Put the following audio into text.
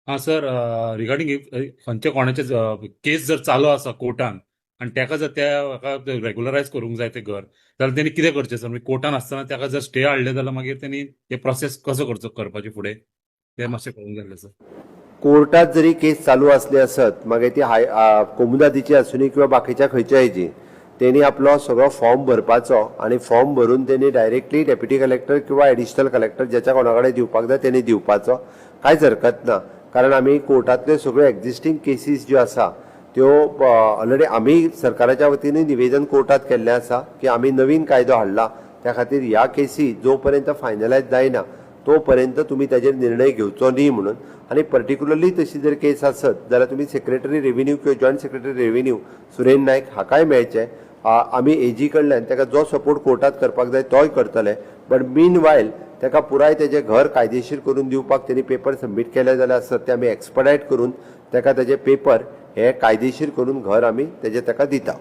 हां sir, regarding खंयच्या कोणाचे केस जर चालू आसा कोर्टान आनी ताका जर त्या रेग्युलरायज करूंक जाय तें घर, जाल्यार तेणी कितें करचें सर? म्हणजे कोर्टान आसतना ताका जर स्टे हाडले जाल्यार मागीर तेणी हे प्रोसेस कसो करपाची फुडें तें मातशें कळूंक जाय सर. कोर्टात जरी केस चालू असली असत मागीर ती कोमुनातीची आसूनी किंवा बाकीच्या खंयच्या हेची तेणी आपलो सगळो फॉर्म भरपाचो आणि फॉर्म भरून तेणी डायरेक्टली डेप्युटी कलेक्टर किंवा एडिशनल कलेक्टर ज्याच्या कोणा कडेन दिवपाक जाय तेणी दिवपाचो. कांयच हरकत ना, कारण आमी कोर्टांतल्यो सगळ्यो एक्झिस्टींग केसीस ज्यो आसा त्यो ऑलरेडी आमी सरकाराच्या वतीन निवेदन कोर्टात केल्लें आसा की आमी नवीन कायदो हाडला, त्या खातीर ह्या केसी जो पर्यंत फायनलायज जायना तो पर्यंत तुम्ही त्याचेर निर्णय घेवचो न्ही म्हणून. आणि पर्टिक्युलरली तशी जर केस आसत जाल्यार तुम्ही सेक्रेटरी रेव्हेन्यू किंवा जॉयंट सेक्रेटरी रेव्हेन्यू सुरेन नायक हाकाय मेळचे. आमी एजी कडल्यान ताका जो सपोर्ट कोर्टात करपाक जाय तोय करतले. बट मीन वायल ताका पुराय तेजें घर कायदेशीर करून दिवपाक तेणी पेपर सबमीट केले जाल्यार आसत ते आमी एक्सपडायट करून ताका तेजे पेपर हे कायदेशीर करून घर आमी ताका दिता.